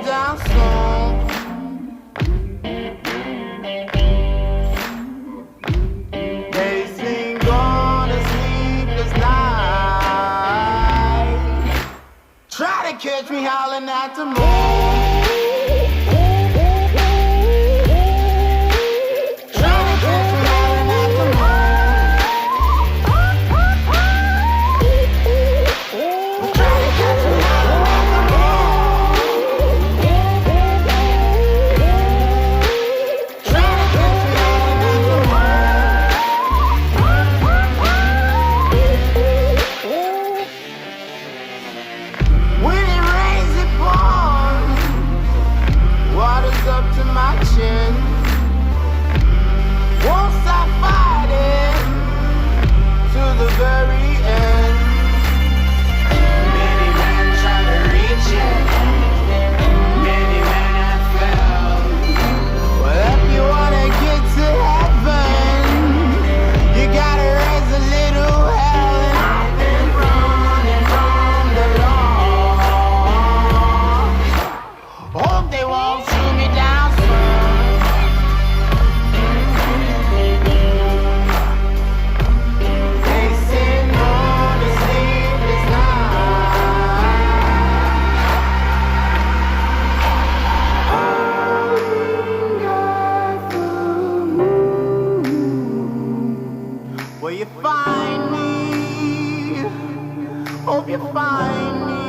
down soon. They sing on a sleepless night. Try to catch me howling at the moon. Won't stop fighting to the very end. Many men try to reach it, many men have failed. Well, if you wanna get to heaven, you gotta raise a little hell. And I've been running from the law. Hope they won't shoot me down soon. Will you find me? Hope you find me.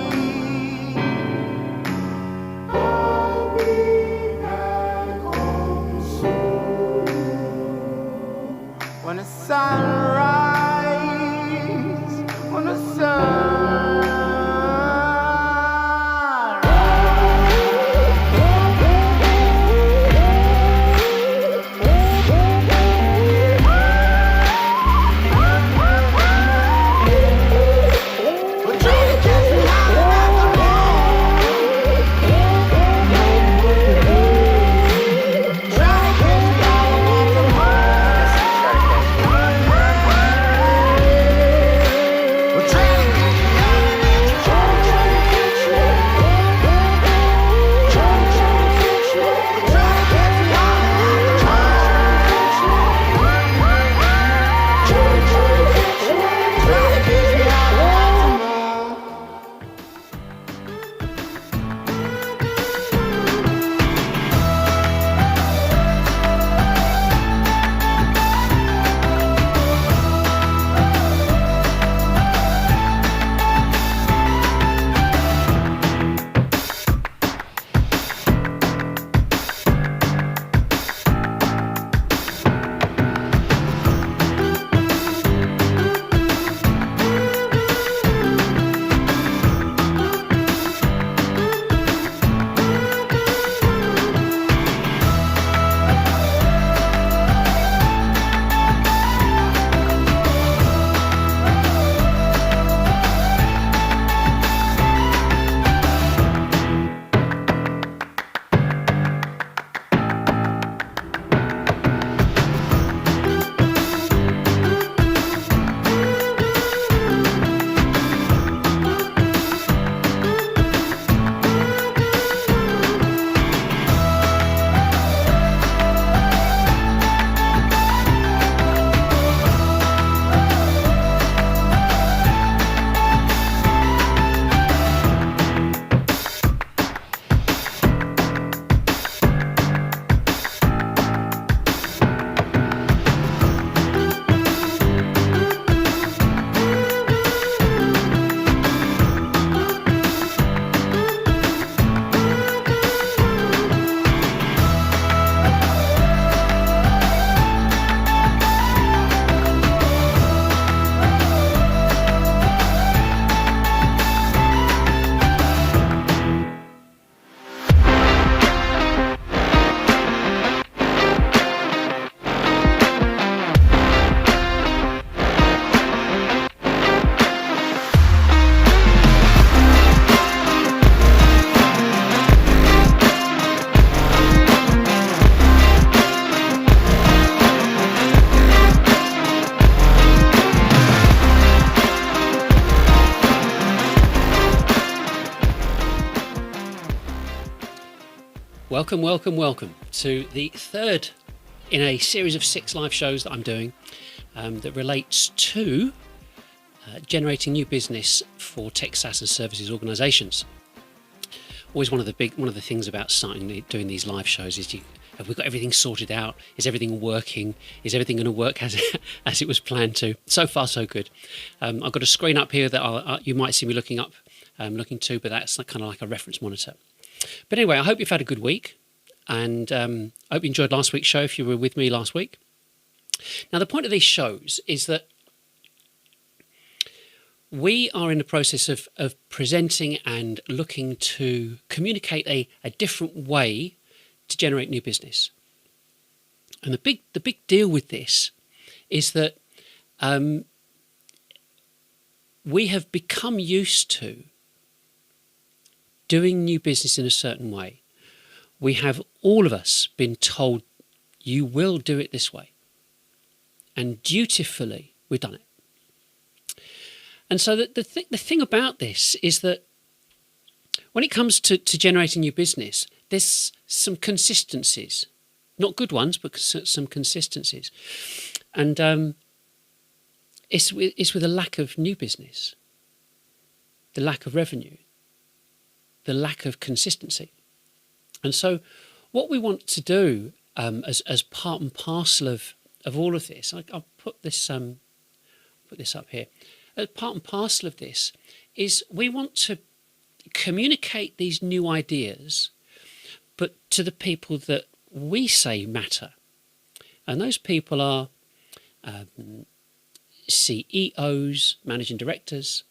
Welcome, welcome, welcome to the third in a series of 6 live shows that I'm doing that relates to generating new business for tech, SaaS and services organisations. Always one of the things about doing these live shows is have we got everything sorted out? Is everything working? Is everything going to work as it was planned to? So far, so good. I've got a screen up here that you might see me looking to, but that's kind of like a reference monitor. But anyway, I hope you've had a good week, and I hope you enjoyed last week's show if you were with me last week. Now, the point of these shows is that we are in the process of presenting and looking to communicate a different way to generate new business. And the big deal with this is that we have become used to doing new business in a certain way. We have, all of us, been told you will do it this way. And dutifully, we've done it. And so the thing about this is that when it comes to generating new business, there's some consistencies. Not good ones, but some consistencies. And it's with a lack of new business, the lack of revenue, the lack of consistency. And so what we want to do as part and parcel of all of this, I'll put this up here, as part and parcel of this is we want to communicate these new ideas, but to the people that we say matter. And those people are CEOs, managing directors,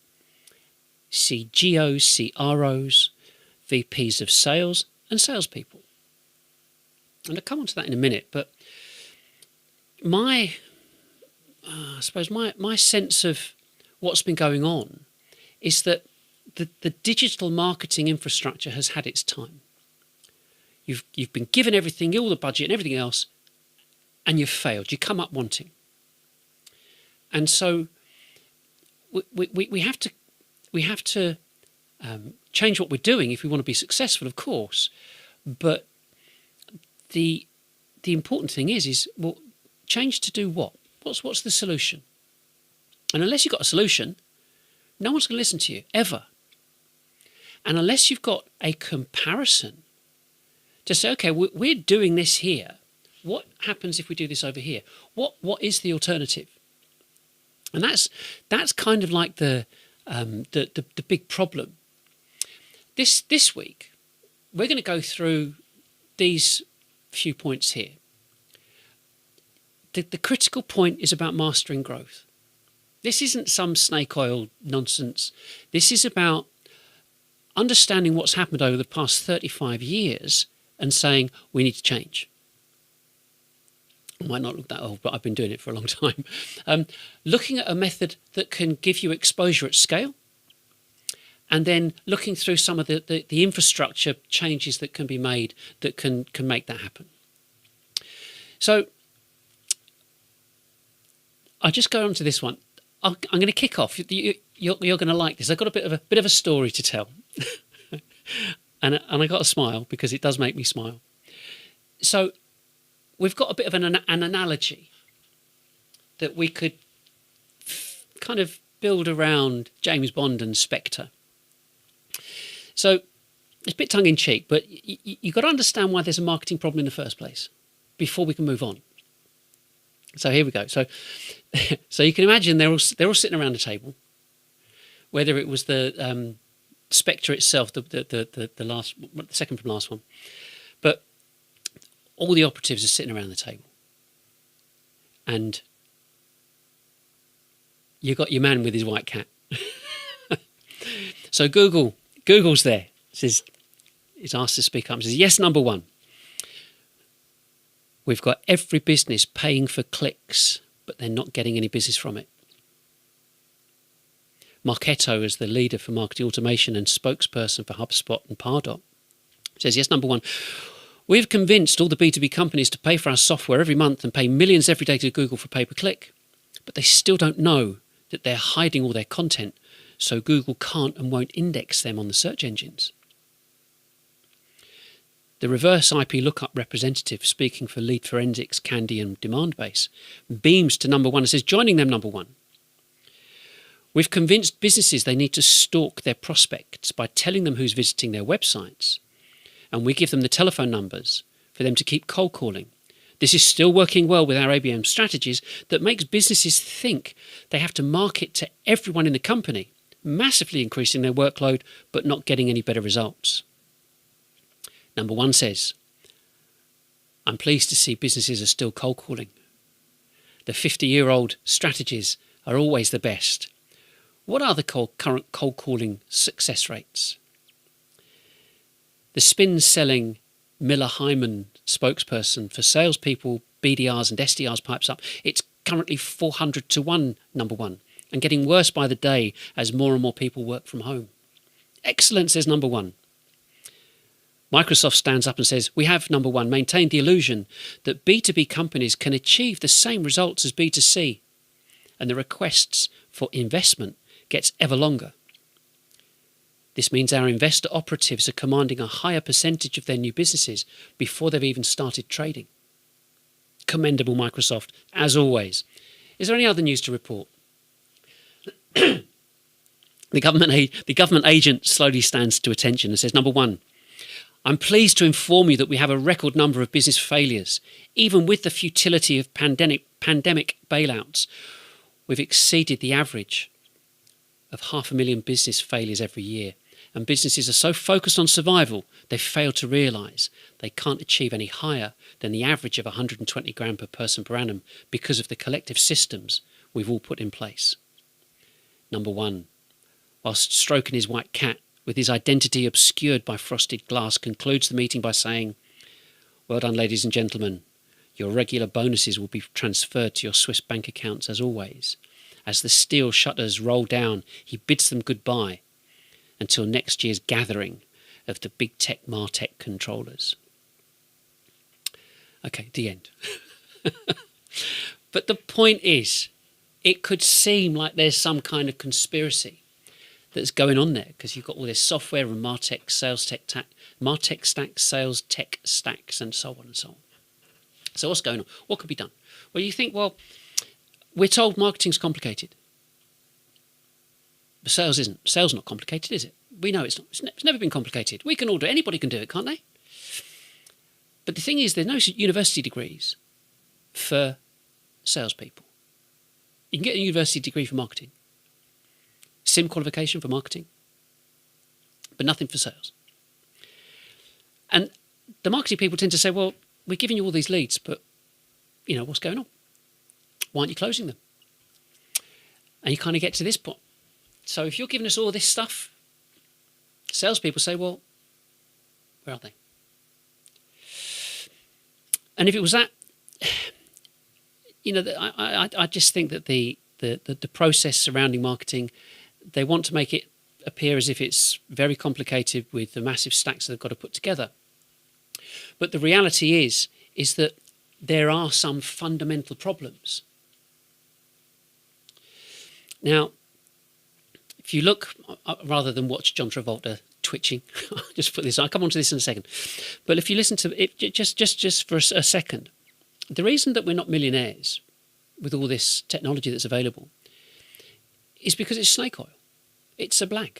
CGOs, CROs, VPs of sales and salespeople. And I'll come on to that in a minute, but I suppose my sense of what's been going on is that the digital marketing infrastructure has had its time. You've been given everything, all the budget and everything else, and you've failed. You come up wanting. And so we have to change what we're doing if we want to be successful, of course. But the important thing is well, change to do what? What's the solution? And unless you've got a solution, no one's going to listen to you, ever. And unless you've got a comparison to say, okay, we're doing this here. What happens if we do this over here? What is the alternative? And that's kind of like the big problem. This week, we're going to go through these few points here. The critical point is about mastering growth. This isn't some snake oil nonsense. This is about understanding what's happened over the past 35 years and saying we need to change. It might not look that old, but I've been doing it for a long time. Looking at a method that can give you exposure at scale, and then looking through some of the infrastructure changes that can be made that can make that happen. So I'll just go on to this one. I'm going to kick off. You're going to like this. I've got a bit of a story to tell. and I got a smile because it does make me smile. So we've got a bit of an analogy that we could kind of build around James Bond and Spectre. So it's a bit tongue-in-cheek, but you've got to understand why there's a marketing problem in the first place before we can move on. So here we go. So you can imagine they're all sitting around the table, whether it was the Spectre itself, the second from last one, but all the operatives are sitting around the table, and you've got your man with his white cat. So Google's there. He's asked to speak up. He says, yes, number one. We've got every business paying for clicks, but they're not getting any business from it. Marketo, as the leader for marketing automation and spokesperson for HubSpot and Pardot, says, yes, number one, we've convinced all the B2B companies to pay for our software every month and pay millions every day to Google for pay-per-click, but they still don't know that they're hiding all their content, so Google can't and won't index them on the search engines. The reverse IP lookup representative speaking for lead forensics, Candy and Demandbase beams to number one and says, joining them, number one. We've convinced businesses they need to stalk their prospects by telling them who's visiting their websites, and we give them the telephone numbers for them to keep cold calling. This is still working well with our ABM strategies that makes businesses think they have to market to everyone in the company, massively increasing their workload but not getting any better results. Number one says, I'm pleased to see businesses are still cold calling. The 50-year-old strategies are always the best. What are the current cold calling success rates? The spin-selling Miller Hyman spokesperson for salespeople, BDRs and SDRs pipes up. It's currently 400 to 1, number one, and getting worse by the day as more and more people work from home. Excellent, says number one. Microsoft stands up and says, we have, number one, maintained the illusion that B2B companies can achieve the same results as B2C, and the requests for investment gets ever longer. This means our investor operatives are commanding a higher percentage of their new businesses before they've even started trading. Commendable, Microsoft, as always. Is there any other news to report? The government agent slowly stands to attention and says, number one, I'm pleased to inform you that we have a record number of business failures. Even with the futility of pandemic bailouts, we've exceeded the average of 500,000 business failures every year. And businesses are so focused on survival, they fail to realise they can't achieve any higher than the average of 120 grand per person per annum because of the collective systems we've all put in place. Number one, whilst stroking his white cat with his identity obscured by frosted glass, concludes the meeting by saying, well done, ladies and gentlemen. Your regular bonuses will be transferred to your Swiss bank accounts as always. As the steel shutters roll down, he bids them goodbye until next year's gathering of the big tech Martech controllers. Okay, the end. But the point is, it could seem like there's some kind of conspiracy that's going on there because you've got all this software and Martech, sales tech, Martech stacks, sales tech stacks, and so on and so on. So what's going on? What could be done? Well, you think, well, we're told marketing's complicated. But sales isn't. Sales not complicated, is it? We know it's not. It's never been complicated. We can all do it. Anybody can do it, can't they? But the thing is, there's no university degrees for salespeople. You can get a university degree for marketing, SIM qualification for marketing, but nothing for sales. And the marketing people tend to say, well, we're giving you all these leads, but, you know, what's going on? Why aren't you closing them? And you kind of get to this point. So if you're giving us all this stuff, salespeople say, well, where are they? And if it was that, you know, I just think that the process surrounding marketing, they want to make it appear as if it's very complicated with the massive stacks they've got to put together. But the reality is that there are some fundamental problems. Now, if you look, rather than watch John Travolta twitching, I'll just put this, I'll come on to this in a second. But if you listen to it, just for a second, the reason that we're not millionaires with all this technology that's available is because it's snake oil. It's a blag.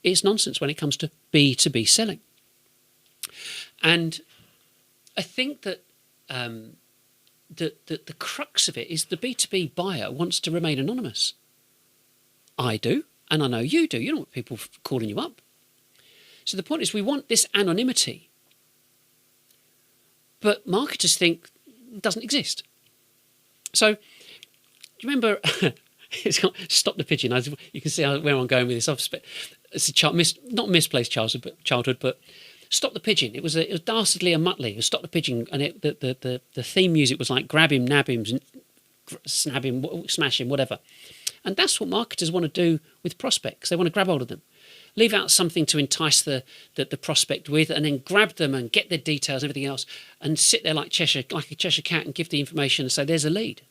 It's nonsense when it comes to B2B selling. And I think that the crux of it is the B2B buyer wants to remain anonymous. I do, and I know you do. You don't want people calling you up. So the point is we want this anonymity, but marketers think it doesn't exist. So do you remember, it's got, stop the pigeon, you can see where I'm going with this. It's a not misplaced childhood, but Stop the Pigeon. It was Dastardly and Muttley who stopped the pigeon, and the theme music was like grab him, nab him, snab him, smash him, whatever. And that's what marketers want to do with prospects. They want to grab hold of them, leave out something to entice the prospect with, and then grab them and get their details and everything else, and sit there like a Cheshire cat and give the information and say, there's a lead.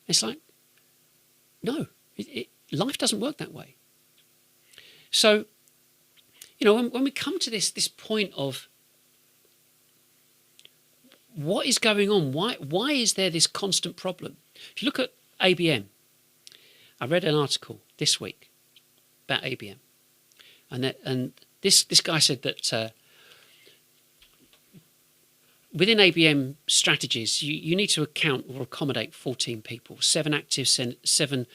It's like, no, life doesn't work that way. So when we come to this point of what is going on, why is there this constant problem? If you look at ABM, I read an article this week about ABM, and this guy said that within ABM strategies, you need to account or accommodate 14 people, 7 active, 7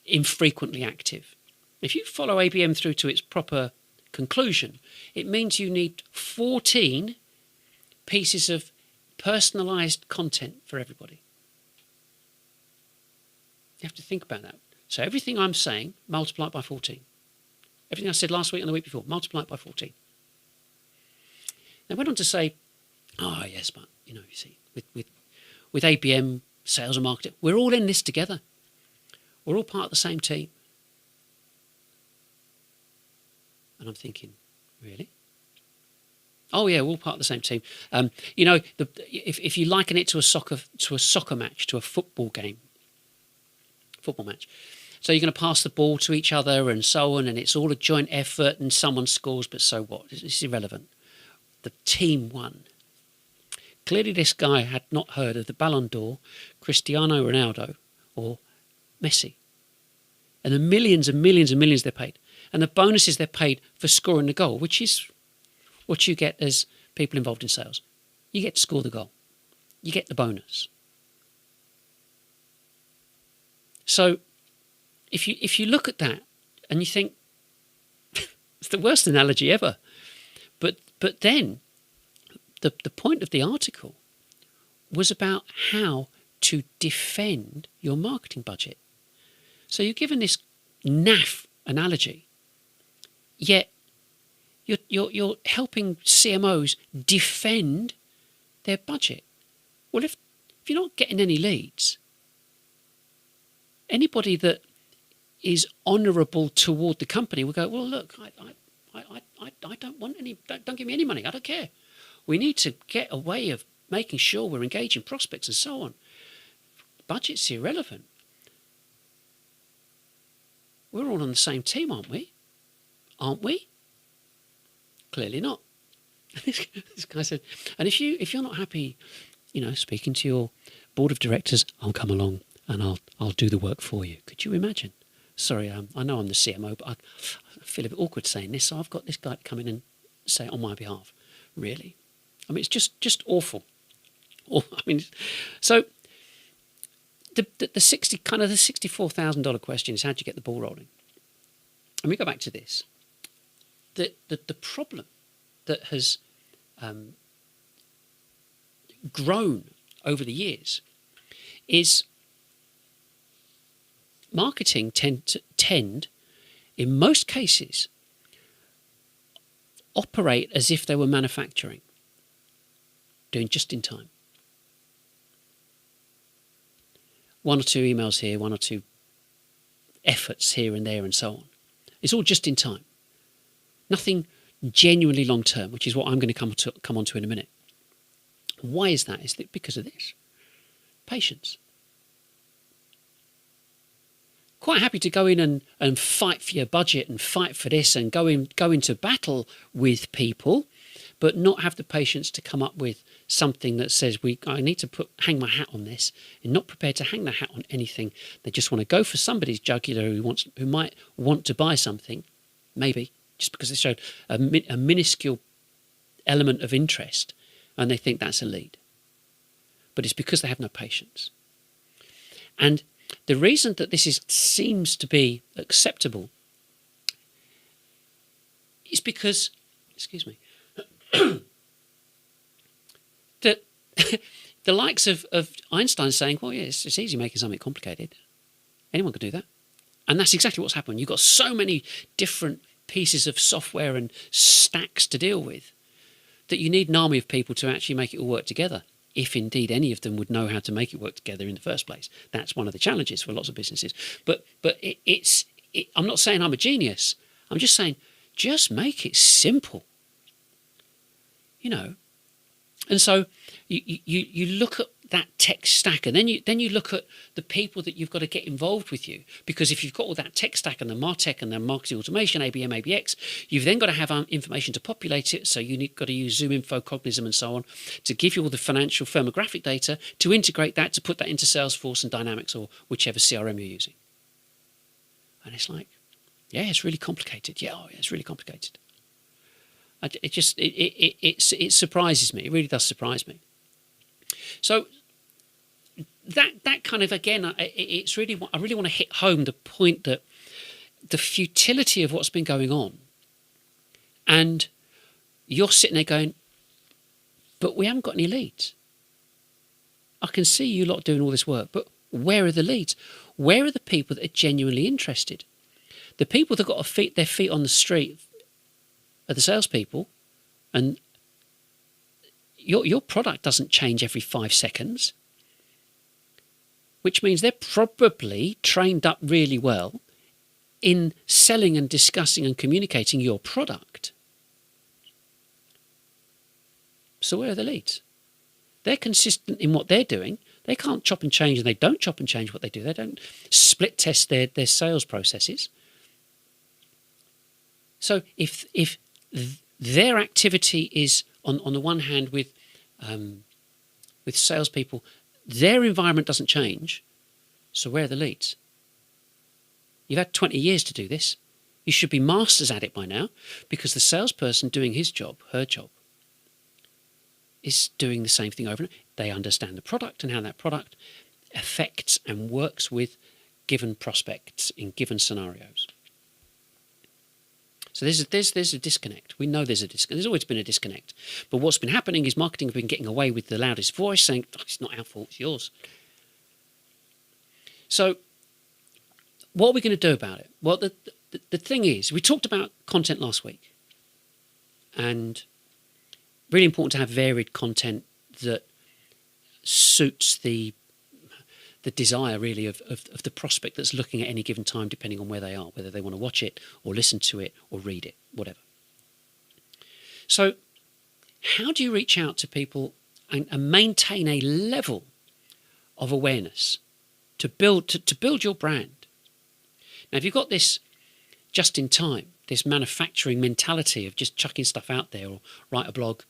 infrequently active. If you follow ABM through to its proper conclusion, it means you need 14 pieces of personalised content for everybody. You have to think about that. So everything I'm saying, multiply it by 14. Everything I said last week and the week before, multiply it by 14. They went on to say, yes, but, you see, with ABM, sales and marketing, we're all in this together. We're all part of the same team. And I'm thinking, really? Oh yeah, we're all part of the same team. If you liken it to a soccer match, to a football match. So you're going to pass the ball to each other and so on, and it's all a joint effort, and someone scores, but so what? It's irrelevant. The team won. Clearly, this guy had not heard of the Ballon d'Or, Cristiano Ronaldo, or Messi, and the millions and millions and millions they're paid, and the bonuses they're paid for scoring the goal, which is what you get as people involved in sales. You get to score the goal. You get the bonus. So if you look at that and you think, it's the worst analogy ever. But then the point of the article was about how to defend your marketing budget. So you're given this naff analogy, yet you're helping CMOs defend their budget. Well, if you're not getting any leads, anybody that is honourable toward the company will go, well, look, I don't want any, don't give me any money, I don't care. We need to get a way of making sure we're engaging prospects and so on. Budget's irrelevant. We're all on the same team, aren't we? Aren't we? Clearly not. This guy said, and if you're not happy, speaking to your board of directors, I'll come along and I'll do the work for you. Could you imagine? Sorry, I know I'm the CMO, but I feel a bit awkward saying this, so I've got this guy to come in and say it on my behalf. Really? I mean, it's just awful. So the $64,000 question is, how do you get the ball rolling? And we go back to this. The problem that has grown over the years is marketing tend, in most cases, operate as if they were manufacturing, doing just in time. 1 or 2 emails here, 1 or 2 efforts here and there and so on. It's all just in time. Nothing genuinely long term, which is what I'm going to come on to in a minute. Why is that? Is it because of this? Patience. Quite happy to go in and fight for your budget and fight for this and go into battle with people, but not have the patience to come up with something that says, I need to hang my hat on this, and not prepared to hang their hat on anything. They just want to go for somebody's jugular who might want to buy something, maybe, just because they showed a minuscule element of interest, and they think that's a lead. But it's because they have no patience. And the reason that this seems to be acceptable is because, that the likes of Einstein saying, well, yeah, it's easy making something complicated. Anyone could do that. And that's exactly what's happened. You've got so many different pieces of software and stacks to deal with that you need an army of people to actually make it all work together, if indeed any of them would know how to make it work together in the first place. That's one of the challenges for lots of businesses. But I'm not saying I'm a genius. I'm just saying, just make it simple. And so you look at that tech stack, and then you look at the people that you've got to get involved with you, because if you've got all that tech stack and the MarTech and the marketing automation, ABM, ABX, you've then got to have information to populate it. So got to use Zoom Info, Cognism, and so on to give you all the financial firmographic data, to integrate that, to put that into Salesforce and Dynamics or whichever CRM you're using. And it's like, yeah, it's really complicated. Yeah, it's really complicated. It surprises me. It really does surprise me. So that kind of, again, it's really, I really want to hit home the point that the futility of what's been going on, and you're sitting there going, but we haven't got any leads. I can see you lot doing all this work, but where are the leads? Where are the people that are genuinely interested? The people that got their feet on the street are the salespeople, and your product doesn't change every 5 seconds, which means they're probably trained up really well in selling and discussing and communicating your product. So where are the leads? They're consistent in what they're doing. They can't chop and change, and they don't chop and change what they do. They don't split test their sales processes. So if their activity is on the one hand with salespeople, their environment doesn't change. So where are the leads? You've had 20 years to do this. You should be masters at it by now, because the salesperson doing his job, her job, is doing the same thing over and over. They understand the product and how that product affects and works with given prospects in given scenarios. So there's a disconnect. We know there's a disconnect. There's always been a disconnect. But what's been happening is marketing have been getting away with the loudest voice, saying, oh, it's not our fault, it's yours. So what are we going to do about it? Well, the thing is, we talked about content last week. And really important to have varied content that suits the desire, really, of the prospect that's looking at any given time, depending on where they are, whether they want to watch it or listen to it or read it, whatever. So how do you reach out to people and maintain a level of awareness to build your brand? Now, if you've got this just in time, this manufacturing mentality of just chucking stuff out there, or write a blog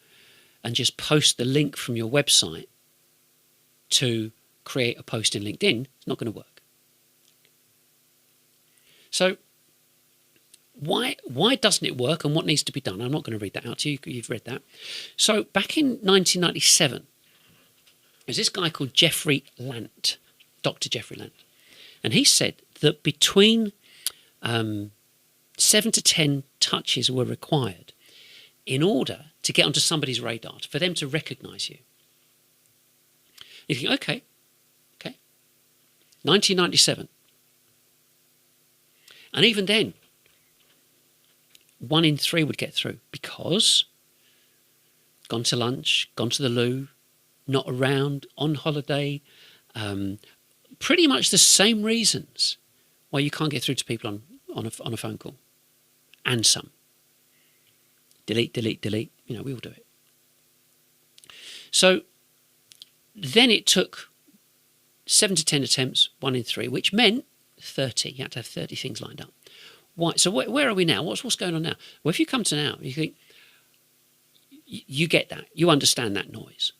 and just post the link from your website to create a post in LinkedIn, it's not going to work. So why doesn't it work, and what needs to be done? I'm not going to read that out to you. You've read that. So back in 1997, there's this guy called Jeffrey Lant, Dr. Jeffrey Lant, and he said that between 7 to 10 touches were required in order to get onto somebody's radar, for them to recognise you. You think, okay, 1997. And even then, 1 in 3 would get through, because gone to lunch, gone to the loo, not around, on holiday, pretty much the same reasons why you can't get through to people on a phone call, and some. Delete, we all do it. So then it took 7 to 10 attempts, 1 in 3, which meant 30. You had to have 30 things lined up. Why? So where are we now? What's going on now? Well, if you come to now, you think, you get that. You understand that noise.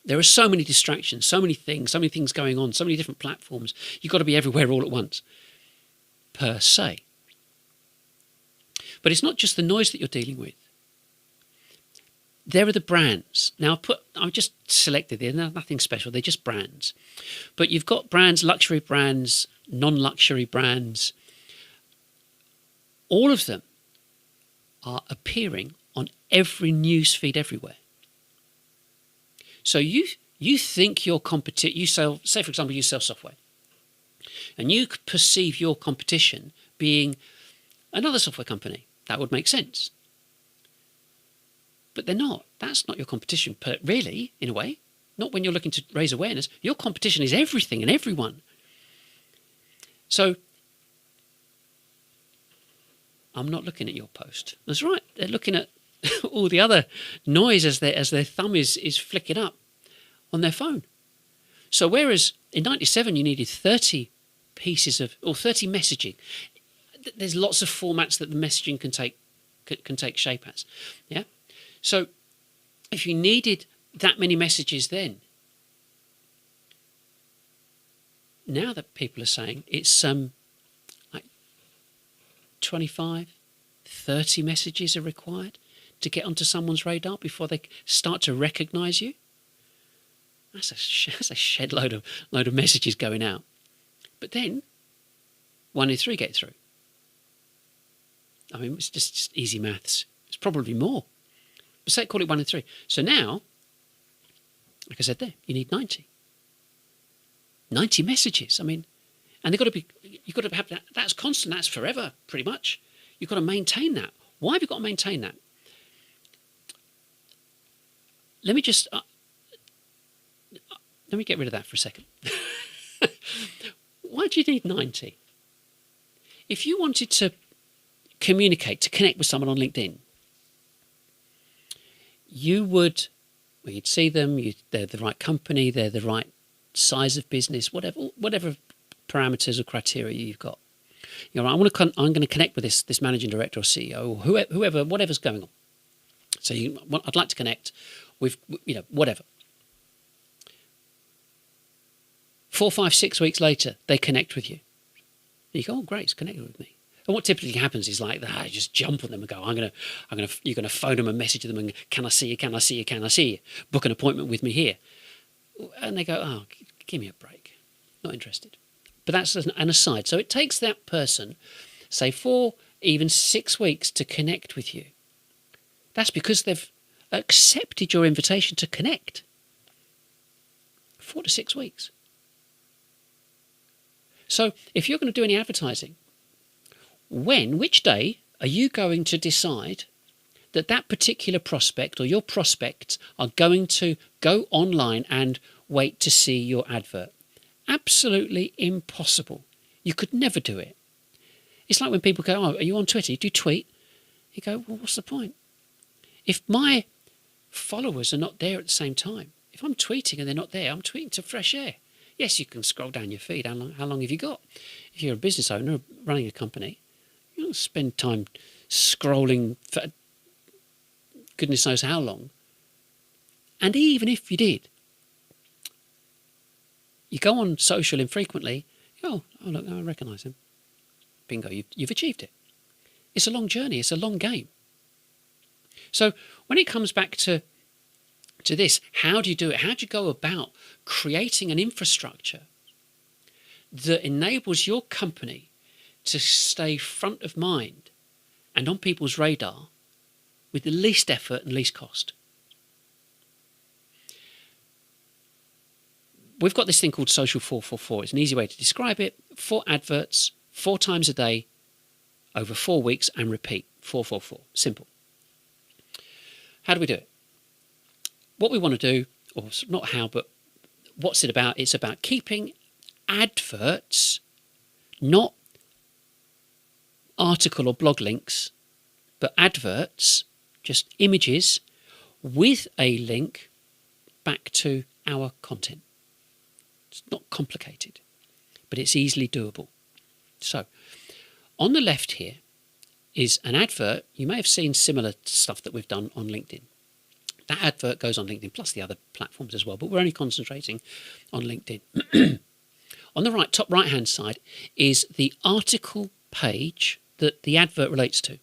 There are so many distractions, so many things going on, so many different platforms. You've got to be everywhere all at once, per se. But it's not just the noise that you're dealing with. There are the brands. Now, I've just selected there, nothing special, they're just brands. But you've got brands, luxury brands, non-luxury brands. All of them are appearing on every news feed everywhere. So you think your competition, you sell, say for example, you sell software, and you perceive your competition being another software company. That would make sense. But they're not. That's not your competition, really, in a way. Not when you're looking to raise awareness. Your competition is everything and everyone. So I'm not looking at your post. That's right. They're looking at all the other noise as their thumb is flicking up on their phone. So whereas in 97 you needed 30 pieces of, or 30 messaging, there's lots of formats that the messaging can take shape as. Yeah. So if you needed that many messages then, now that people are saying it's like 25, 30 messages are required to get onto someone's radar before they start to recognise you. That's a shed load of messages going out. But then 1 in 3 get through. I mean, it's just easy maths. It's probably more. But say call it 1 in 3. So now, like I said there, you need 90 messages. I mean, and you've got to have that. That's constant. That's forever, pretty much. You've got to maintain that. Why have you got to maintain that? Let me just let me get rid of that for a second. Why do you need 90? If you wanted to communicate, to connect with someone on LinkedIn, you'd see them. They're the right company. They're the right size of business. Whatever parameters or criteria you've got. You know, I'm going to connect with this managing director or CEO or whoever, whatever's going on. So I'd like to connect with, whatever. 4, 5, 6 weeks later, they connect with you. And you go, oh, great, it's connected with me. And what typically happens is like that, you just jump on them and go, you're going to phone them and message them and can I see you, can I see you, can I see you? Book an appointment with me here. And they go, oh, give me a break. Not interested. But that's an aside. So it takes that person, say 4, even 6 weeks to connect with you. That's because they've accepted your invitation to connect. 4 to 6 weeks. So if you're going to do any advertising, which day are you going to decide that particular prospect or your prospects are going to go online and wait to see your advert? Absolutely impossible. You could never do it. It's like when people go, oh, are you on Twitter? Do you tweet? You go, well, what's the point? If my followers are not there at the same time, if I'm tweeting and they're not there, I'm tweeting to fresh air. Yes, you can scroll down your feed. How long have you got? If you're a business owner running a company, you don't spend time scrolling for goodness knows how long. And even if you did, you go on social infrequently, oh look, I recognise him. Bingo, you've achieved it. It's a long journey. It's a long game. So when it comes back to this, how do you do it? How do you go about creating an infrastructure that enables your company to stay front of mind and on people's radar with the least effort and least cost? We've got this thing called Social 444. It's an easy way to describe it. 4 adverts, 4 times a day, over 4 weeks, and repeat. 444. Simple. How do we do it? What we want to do, or not how, but what's it about? It's about keeping adverts, not article or blog links, but adverts, just images, with a link back to our content. It's not complicated, but it's easily doable. So, on the left here is an advert. You may have seen similar stuff that we've done on LinkedIn. That advert goes on LinkedIn, plus the other platforms as well, but we're only concentrating on LinkedIn. On the top right-hand side is the article page that the advert relates to.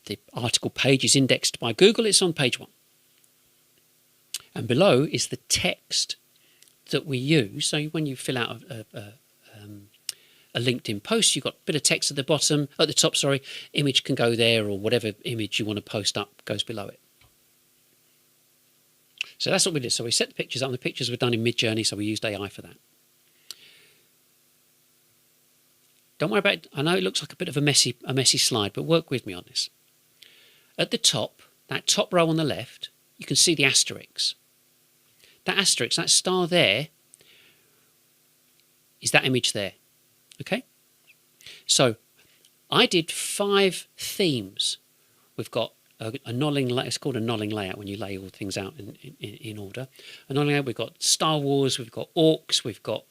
The article page is indexed by Google. It's on page 1. And below is the text that we use. So when you fill out a LinkedIn post, you've got a bit of text at the top, image can go there, or whatever image you want to post up goes below it. So that's what we did. So we set the pictures up, and the pictures were done in Mid-Journey, so we used AI for that. Don't worry about it. I know it looks like a bit of a messy slide, but work with me on this. At the top, that top row on the left, you can see the asterisks. That asterisk, that star there, is that image there. Okay? So I did 5 themes. We've got a nolling layout. It's called a nolling layout when you lay all things out in order. A nolling layout. We've got Star Wars. We've got orcs. We've got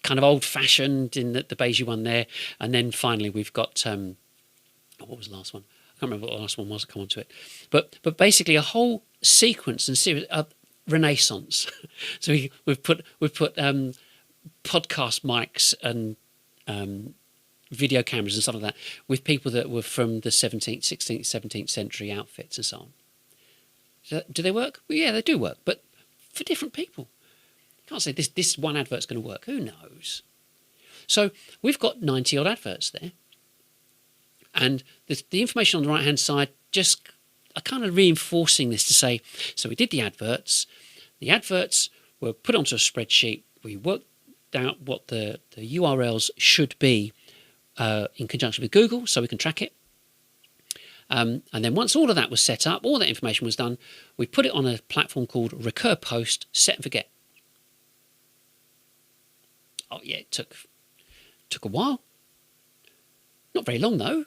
kind of old-fashioned in the beigey one there, and then finally we've got what was the last one? I can't remember what the last one was. I'll come on to it. But basically a whole sequence and series of Renaissance. So we've put podcast mics and video cameras and stuff like that with people that were from the 17th, 16th, 17th century outfits and so on. So do they work? Well, yeah, they do work, but for different people. You can't say this one advert's going to work. Who knows? So we've got 90 odd adverts there. And the information on the right-hand side just are kind of reinforcing this to say, so we did the adverts. The adverts were put onto a spreadsheet. We worked out what the URLs should be in conjunction with Google so we can track it. And then once all of that was set up, all that information was done, we put it on a platform called Recur Post, Set and Forget. Oh yeah, it took a while. Not very long though.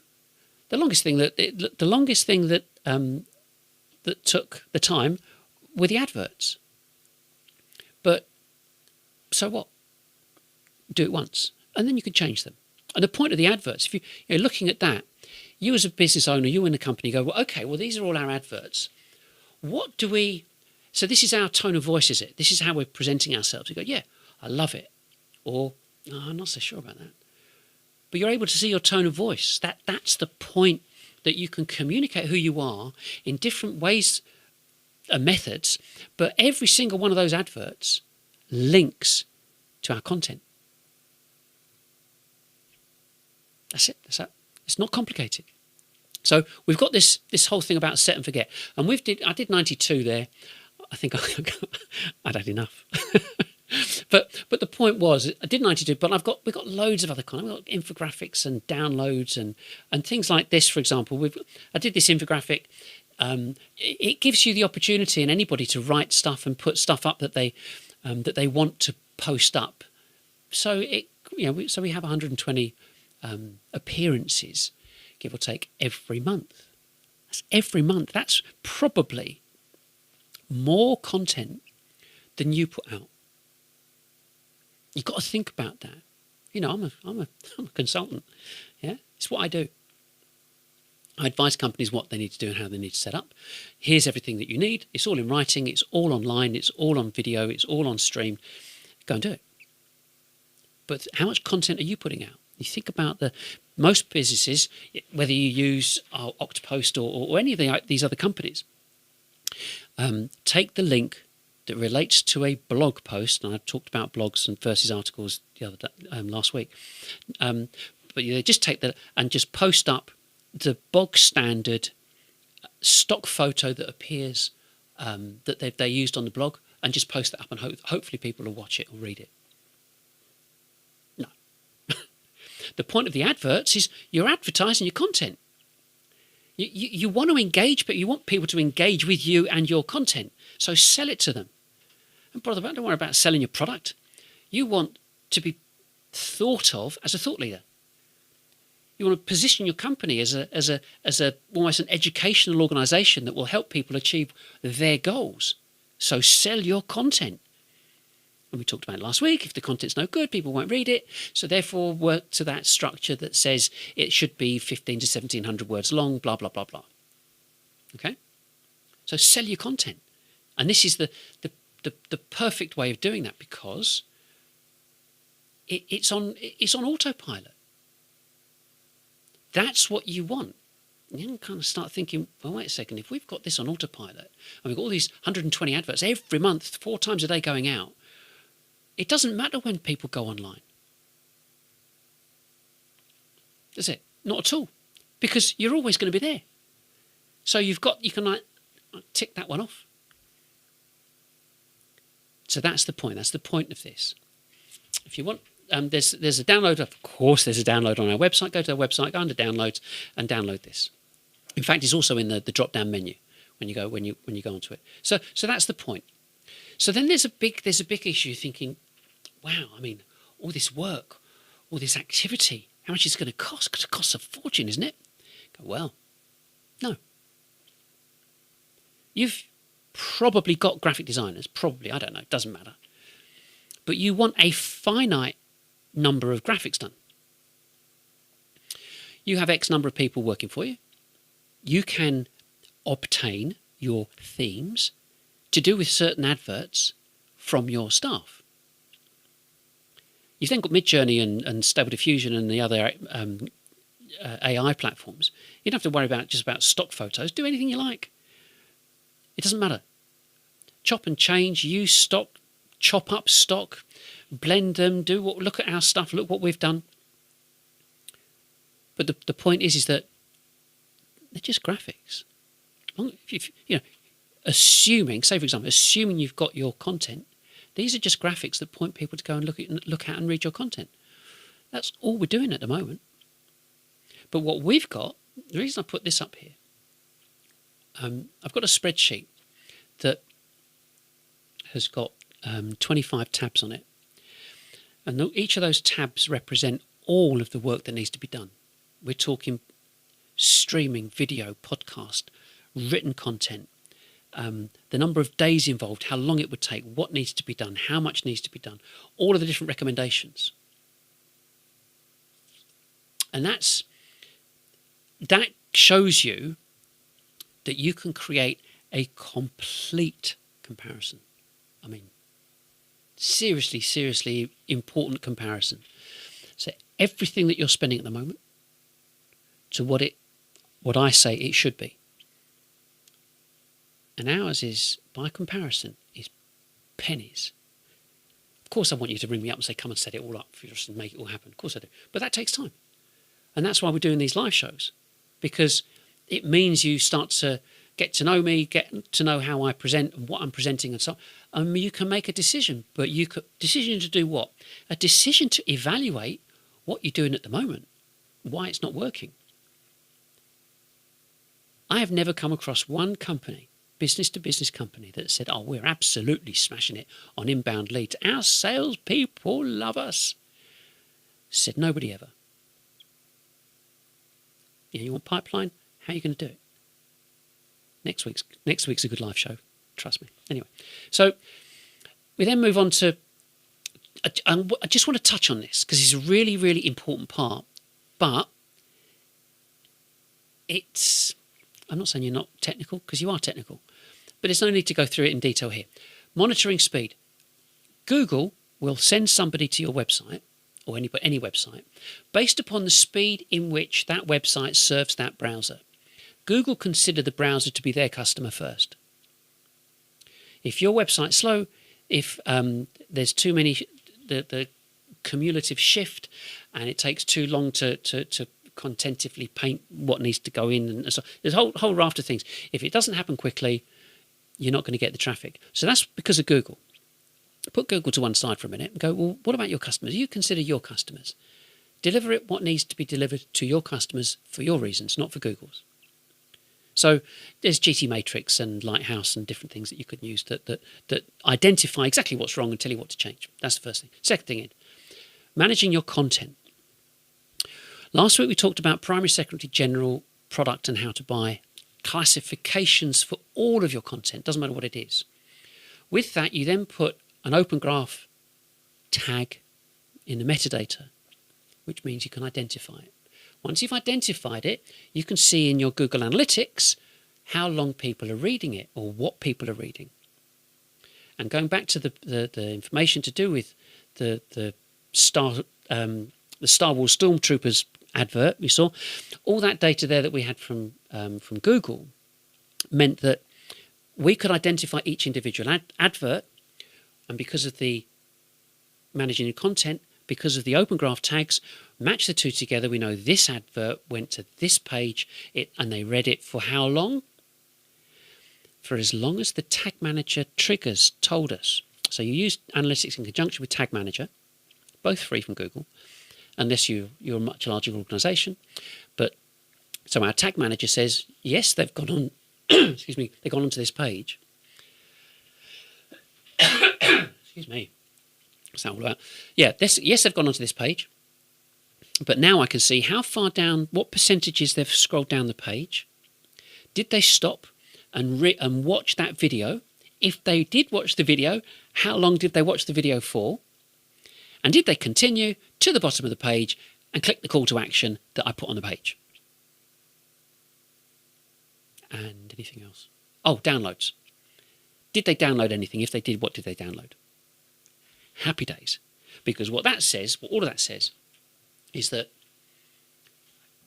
The longest thing that that took the time were the adverts. But so what? Do it once, and then you can change them. And the point of the adverts, if you're looking at that, you as a business owner, you in a company go, well, okay, well these are all our adverts. What do we? So this is our tone of voice, is it? This is how we're presenting ourselves. You go, yeah, I love it, or no, I'm not so sure about that. But you're able to see your tone of voice. That's the point, that you can communicate who you are in different ways and methods, but every single one of those adverts links to our content. That's it. That's that. It's not complicated. So we've got this whole thing about set and forget, and I did 92 there. I think I'd had enough. But the point was, I did 92, but we've got loads of other content. We've got infographics and downloads and things like this, for example. I did this infographic. It gives you the opportunity and anybody to write stuff and put stuff up that they want to post up. So so we have 120 appearances, give or take, every month. That's every month. That's probably more content than you put out. You've got to think about that. I'm a consultant. Yeah, it's what I do. I advise companies what they need to do and how they need to set up. Here's everything that you need. It's all in writing. It's all online. It's all on video. It's all on stream. Go and do it. But how much content are you putting out? You think about most businesses, whether you use Octopost or any of these other companies, take the link that relates to a blog post, and I talked about blogs and versus articles the other day, last week. But they just take that and just post up the bog standard stock photo that appears that they used on the blog, and just post that up, and hopefully people will watch it or read it. No. The point of the adverts is you're advertising your content. You want to engage, but you want people to engage with you and your content. So sell it to them. And brother, don't worry about selling your product. You want to be thought of as a thought leader. You want to position your company as almost an educational organisation that will help people achieve their goals. So sell your content. And we talked about it last week. If the content's no good, people won't read it. So therefore, work to that structure that says it should be 1,500 to 1,700 words long, blah, blah, blah, blah. Okay? So sell your content. And this is the perfect way of doing that, because it's on autopilot. That's what you want. And you can kind of start thinking, well, wait a second, if we've got this on autopilot and we've got all these 120 adverts every month, 4 times a day going out, it doesn't matter when people go online. Does it? Not at all. Because you're always going to be there. So you can like tick that one off. So that's the point. That's the point of this. If you want, there's a download. Of course, there's a download on our website. Go to our website, go under downloads, and download this. In fact, it's also in the drop-down menu when you go onto it. So that's the point. So then there's a big issue. Thinking, wow, I mean, all this work, all this activity, how much is it going to cost? It costs a fortune, isn't it? Go, well, no. You've probably got graphic designers, probably, I don't know, it doesn't matter. But you want a finite number of graphics done. You have X number of people working for you. You can obtain your themes to do with certain adverts from your staff. You've then got Midjourney and Stable Diffusion and the other AI platforms. You don't have to worry about just about stock photos. Do anything you like. It doesn't matter. Chop and change, use stock, chop up stock, blend them, look at our stuff, look what we've done. But the point is that they're just graphics. If, assuming, say for example, assuming you've got your content, these are just graphics that point people to go and look at and read your content. That's all we're doing at the moment. But what we've got, the reason I put this up here, I've got a spreadsheet that has got 25 tabs on it. And each of those tabs represent all of the work that needs to be done. We're talking streaming, video, podcast, written content, the number of days involved, how long it would take, what needs to be done, how much needs to be done, all of the different recommendations. And that shows you that you can create a complete comparison. I mean, seriously important comparison. So everything that you're spending at the moment to what I say it should be. And ours is, by comparison, is pennies. Of course I want you to ring me up and say, come and set it all up for us and make it all happen. Of course I do. But that takes time. And that's why we're doing these live shows. Because it means you start to get to know me, get to know how I present and what I'm presenting and so on. You can make a decision. But decision to do what? A decision to evaluate what you're doing at the moment, why it's not working. I have never come across one company, business-to-business company, that said, oh, we're absolutely smashing it on inbound leads. Our salespeople love us. Said nobody ever. You want pipeline? How are you going to do it? Next week's a good live show. Trust me. Anyway, so we then move on to, I just want to touch on this because it's a really, really important part, but I'm not saying you're not technical, because you are technical, but there's no need to go through it in detail here. Monitoring speed. Google will send somebody to your website, or any website, based upon the speed in which that website serves that browser. Google consider the browser to be their customer first. If your website's slow, if there's too many, the cumulative shift, and it takes too long to contentively paint what needs to go in, and so there's a whole raft of things. If it doesn't happen quickly, you're not going to get the traffic. So that's because of Google. Put Google to one side for a minute and go, well, what about your customers? You consider your customers. Deliver it what needs to be delivered to your customers for your reasons, not for Google's. So there's GT Matrix and Lighthouse and different things that you could use that identify exactly what's wrong and tell you what to change. That's the first thing. Second thing, managing your content. Last week we talked about primary, secondary, general, product and how to buy, classifications for all of your content, doesn't matter what it is. With that, you then put an open graph tag in the metadata, which means you can identify it. Once you've identified it, you can see in your Google Analytics how long people are reading it or what people are reading. And going back to the information to do with the Star Wars Stormtroopers advert we saw, all that data there that we had from Google meant that we could identify each individual advert, and because of the managing the content, because of the open graph tags, match the two together. We know this advert went to this page, and they read it for how long? For as long as the tag manager triggers told us. So you use analytics in conjunction with Tag Manager, both free from Google, unless you're a much larger organisation. But so our Tag Manager says, yes, they've gone on. Excuse me, they've gone onto this page. Excuse me. What's that all about? Yeah, yes, they've gone onto this page. But now I can see how far down, what percentages they've scrolled down the page. Did they stop and watch that video. If they did watch the video, how long did they watch the video for? And did they continue to the bottom of the page and click the call to action that I put on the page? And anything else? Oh, downloads. Did they download anything? If they did, what did they download? Happy days. Because what all of that says, is that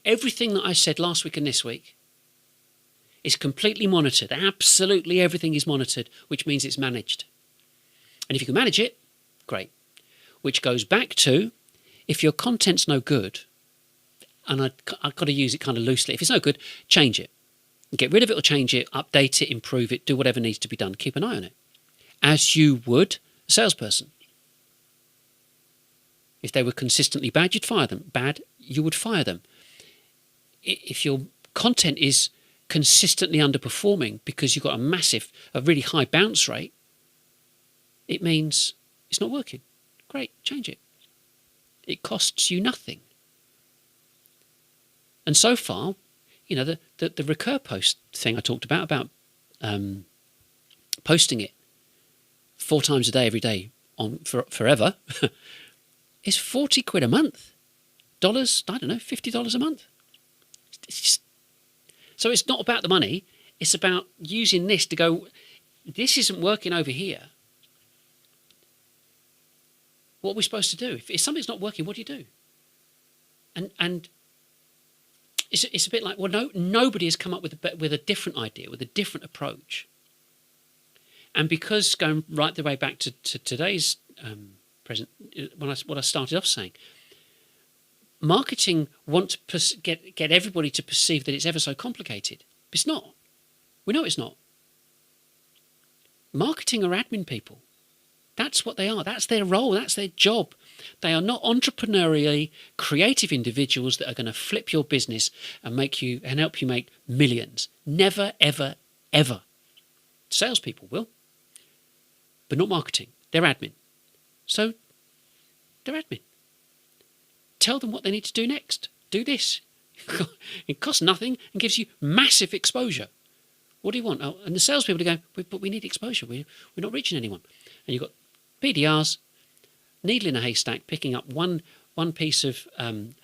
everything that I said last week and this week is completely monitored. Absolutely everything is monitored, which means it's managed. And if you can manage it, great. Which goes back to, if your content's no good, and I've got to use it kind of loosely, if it's no good, change it. Get rid of it or change it, update it, improve it, do whatever needs to be done. Keep an eye on it. As you would a salesperson. If they were consistently bad, you'd fire them. Bad, you would fire them. If your content is consistently underperforming because you've got a really high bounce rate, it means it's not working. Great, change it. It costs you nothing. And so far, the recur post thing I talked about posting it 4 times a day, every day, forever, is 40 quid a month. Dollars, I don't know, $50 a month. So it's not about the money. It's about using this to go, this isn't working over here. What are we supposed to do? If something's not working, what do you do? And it's a bit like, well, nobody has come up with a different idea, with a different approach. And because going right the way back to today's present, what I started off saying, marketing want to get everybody to perceive that it's ever so complicated. But it's not. We know it's not. Marketing are admin people. That's what they are. That's their role. That's their job. They are not entrepreneurially creative individuals that are going to flip your business and help you make millions. Never, ever, ever. Salespeople will, but not marketing. They're admin. So they're admin. Tell them what they need to do next. Do this. It costs nothing and gives you massive exposure. What do you want? Oh, and the salespeople are going, but we need exposure. We're not reaching anyone. And you've got PDRs, needle in a haystack, picking up one piece of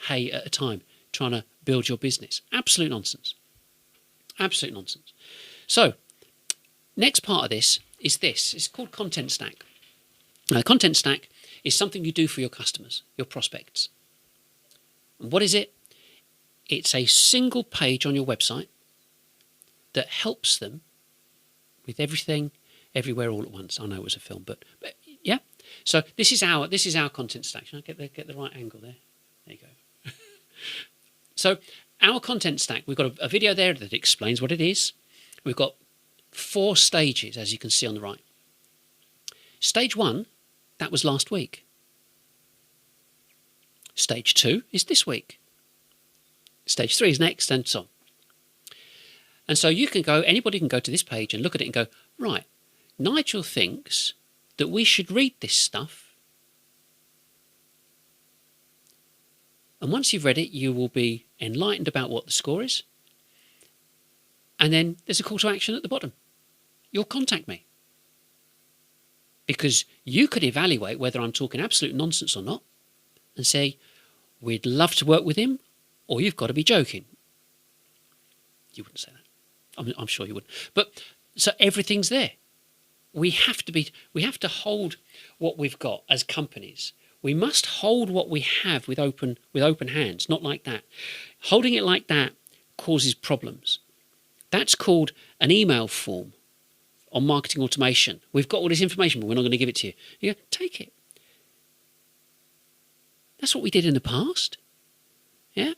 hay at a time, trying to build your business. Absolute nonsense. Absolute nonsense. So, next part of this is this. It's called Content Stack. Now, Content Stack is something you do for your customers, your prospects. And what is it? It's a single page on your website that helps them with everything, everywhere, all at once. I know it was a film, but yeah. So this is our content stack. Can I get the right angle there? There you go. So our content stack, we've got a video there that explains what it is. We've got 4 stages, as you can see on the right. Stage 1, that was last week. Stage 2 is this week. Stage 3 is next, and so on. And so anybody can go to this page and look at it and go, right, Nigel thinks that we should read this stuff. And once you've read it, you will be enlightened about what the score is. And then there's a call to action at the bottom. You'll contact me. Because you could evaluate whether I'm talking absolute nonsense or not and say, we'd love to work with him, or you've got to be joking. You wouldn't say that. I'm sure you wouldn't. But so everything's there. We have to hold what we've got as companies. We must hold what we have with open hands, not like that. Holding it like that causes problems. That's called an email form on marketing automation. We've got all this information, but we're not going to give it to you. You go, take it. That's what we did in the past. Yeah?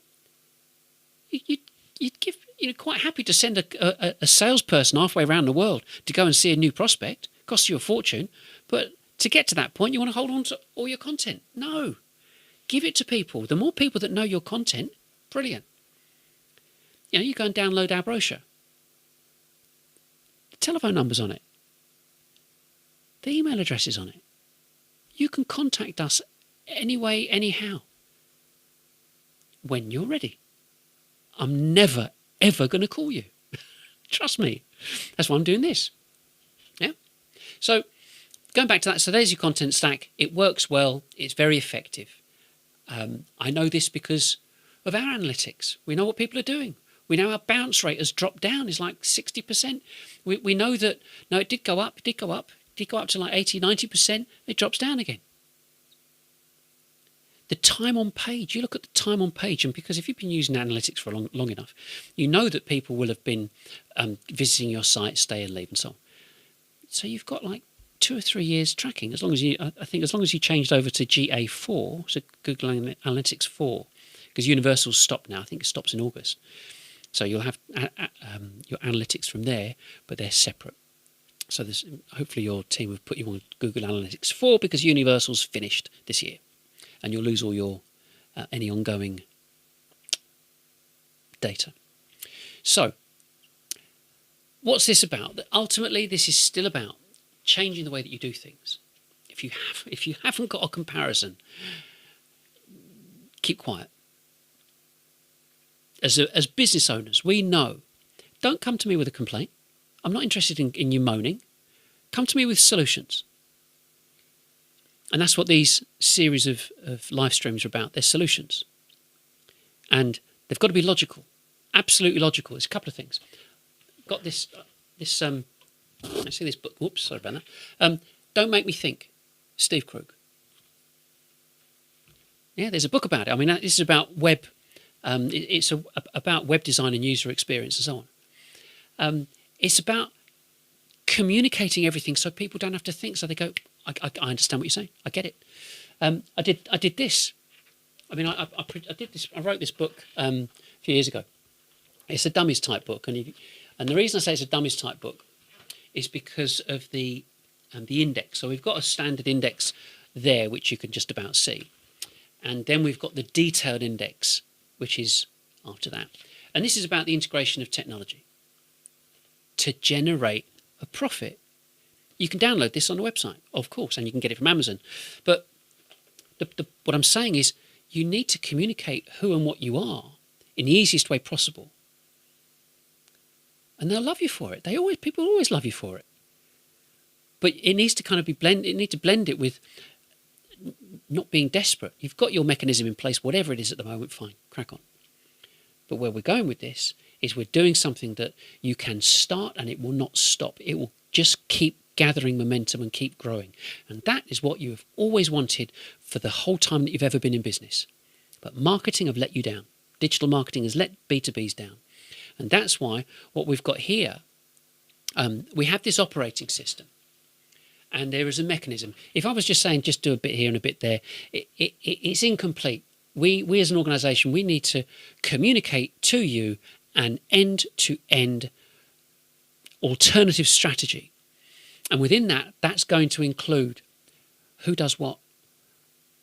You'd give, quite happy to send a salesperson halfway around the world to go and see a new prospect. It costs you a fortune. But to get to that point, you want to hold on to all your content. No. Give it to people. The more people that know your content, brilliant. You go and download our brochure. The telephone number's on it. The email address is on it. You can contact us anyway, anyhow. When you're ready. I'm never, ever going to call you. Trust me. That's why I'm doing this. Yeah. So going back to that, so there's your content stack. It works well. It's very effective. I know this because of our analytics. We know what people are doing. We know our bounce rate has dropped down. It's like 60%. We know that, no, it did go up. It did go up. It did go up to like 80, 90%. It drops down again. The time on page, you look at the time on page, and because if you've been using analytics for long enough, you know that people will have been visiting your site, stay and leave and so on. So you've got like 2 or 3 years tracking, as long as you, I think as long as you changed over to GA4, so Google Analytics 4, because Universal's stopped now, I think it stops in August. So you'll have your analytics from there, but they're separate. So hopefully your team will put you on Google Analytics 4 because Universal's finished this year. And you'll lose all your any ongoing data. So, what's this about? Ultimately, this is still about changing the way that you do things. If you haven't got a comparison, keep quiet. As business owners, we know. Don't come to me with a complaint. I'm not interested in you moaning. Come to me with solutions. And that's what these series of live streams are about. They're solutions. And they've got to be logical. Absolutely logical. There's a couple of things. I've got this I see this book. Whoops, sorry about that. Don't Make Me Think, Steve Krug. Yeah, there's a book about it. I mean, this is about web. It's about web design and user experience and so on. It's about communicating everything so people don't have to think. So they go, I understand what you're saying. I get it. I did this. I mean, I did this. I wrote this book a few years ago. It's a dummies type book, and the reason I say it's a dummies type book is because of the index. So we've got a standard index there, which you can just about see, and then we've got the detailed index, which is after that. And this is about the integration of technology to generate a profit. You can download this on the website, of course, and you can get it from Amazon. But what I'm saying is you need to communicate who and what you are in the easiest way possible. And they'll love you for it. People always love you for it. But it needs to kind of be blend. It needs to blend it with not being desperate. You've got your mechanism in place, whatever it is at the moment, fine, crack on. But where we're going with this is we're doing something that you can start and it will not stop. It will just keep gathering momentum and keep growing. And that is what you have always wanted for the whole time that you've ever been in business. But marketing have let you down. Digital marketing has let B2Bs down. And that's why what we've got here, we have this operating system. And there is a mechanism. If I was just saying just do a bit here and a bit there, it's incomplete. We as an organisation, we need to communicate to you an end-to-end alternative strategy. And within that, that's going to include who does what.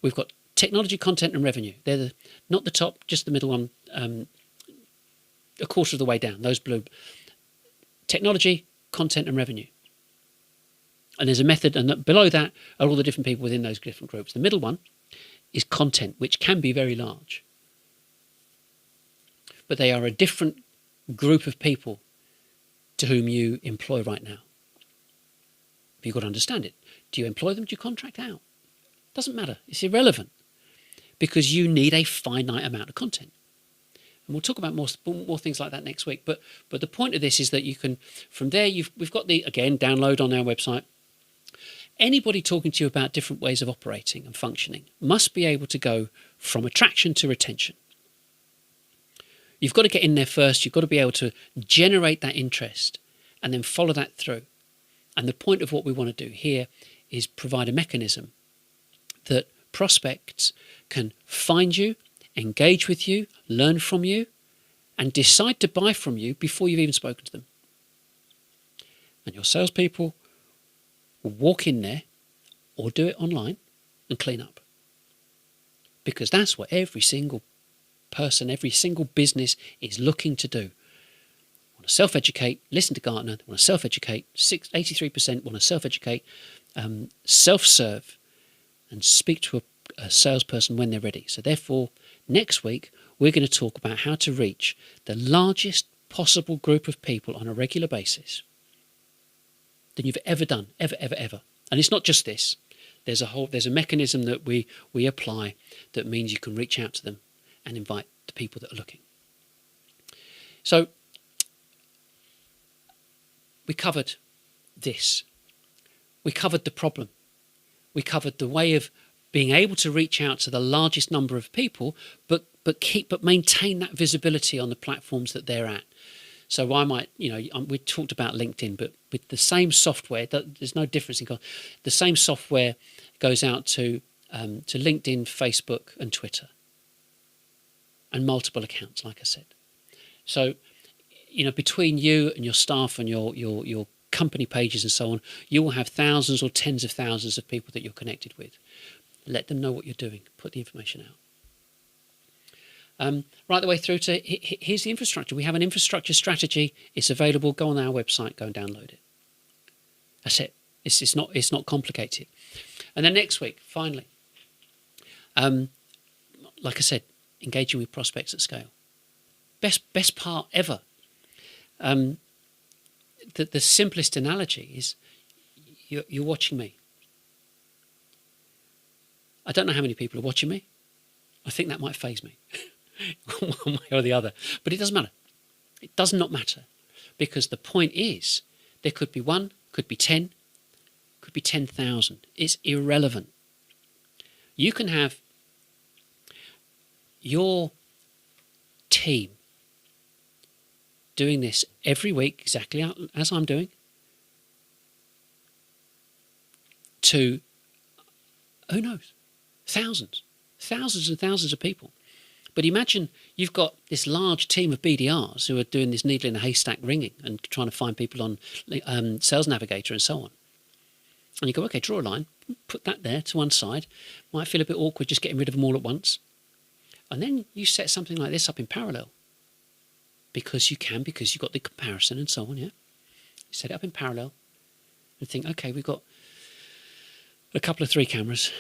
We've got technology, content and revenue. They're not the top, just the middle one, a quarter of the way down, those blue. Technology, content and revenue. And there's a method, and below that are all the different people within those different groups. The middle one is content, which can be very large. But they are a different group of people to whom you employ right now. You've got to understand it. Do you employ them? Do you contract out? Doesn't matter. It's irrelevant because you need a finite amount of content. And we'll talk about more things like that next week. But the point of this is that you can, from there, we've got the, again, download on our website. Anybody talking to you about different ways of operating and functioning must be able to go from attraction to retention. You've got to get in there first. You've got to be able to generate that interest and then follow that through. And the point of what we want to do here is provide a mechanism that prospects can find you, engage with you, learn from you, and decide to buy from you before you've even spoken to them. And your salespeople will walk in there or do it online and clean up. Because that's what every single person, every single business is looking to do. Want to self-educate, listen to Gartner, want to self-educate, 83% want to self-educate, self-serve, and speak to a salesperson when they're ready. So therefore, next week, we're going to talk about how to reach the largest possible group of people on a regular basis than you've ever done, ever. And it's not just this. There's a mechanism that we apply that means you can reach out to them and invite the people that are looking. So we covered this. We covered the problem. We covered the way of being able to reach out to the largest number of people, but maintain that visibility on the platforms that they're at. So I might, we talked about LinkedIn, but with the same software, there's no difference in cost. The same software goes out to LinkedIn, Facebook, and Twitter, and multiple accounts, like I said. So, between you and your staff and your company pages and so on, you will have thousands or tens of thousands of people that you're connected with. Let them know what you're doing. Put the information out. Right the way through to here's the infrastructure. We have an infrastructure strategy. It's available. Go on our website. Go and download it. That's it. It's not complicated. And then next week, finally, like I said, engaging with prospects at scale. Best part ever. The simplest analogy is you're watching me. I don't know how many people are watching me. I think that might faze me one way or the other. But it doesn't matter. It does not matter. Because the point is, there could be 1, could be 10, could be 10,000. It's irrelevant. You can have your team doing this every week, exactly as I'm doing, to, who knows, thousands and thousands of people. But imagine you've got this large team of BDRs who are doing this needle in a haystack ringing and trying to find people on Sales Navigator and so on. And you go, okay, draw a line, put that there to one side. Might feel a bit awkward just getting rid of them all at once. And then you set something like this up in parallel. Because you've got the comparison and so on, yeah? You set it up in parallel and think, okay, we've got a couple of 3 cameras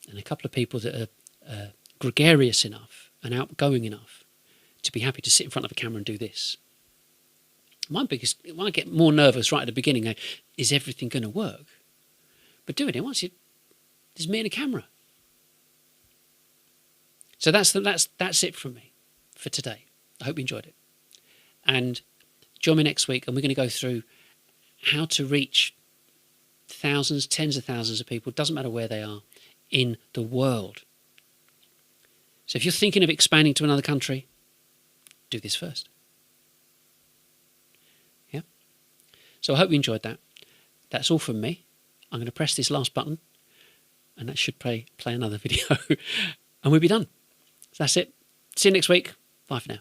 and a couple of people that are gregarious enough and outgoing enough to be happy to sit in front of a camera and do this. When I get more nervous right at the beginning, is everything going to work? But doing it, there's me and a camera. So that's it from me for today. I hope you enjoyed it. And join me next week and we're going to go through how to reach thousands, tens of thousands of people, doesn't matter where they are, in the world. So if you're thinking of expanding to another country, do this first. Yeah? So I hope you enjoyed that. That's all from me. I'm going to press this last button and that should play another video and we'll be done. So that's it. See you next week. Bye for now.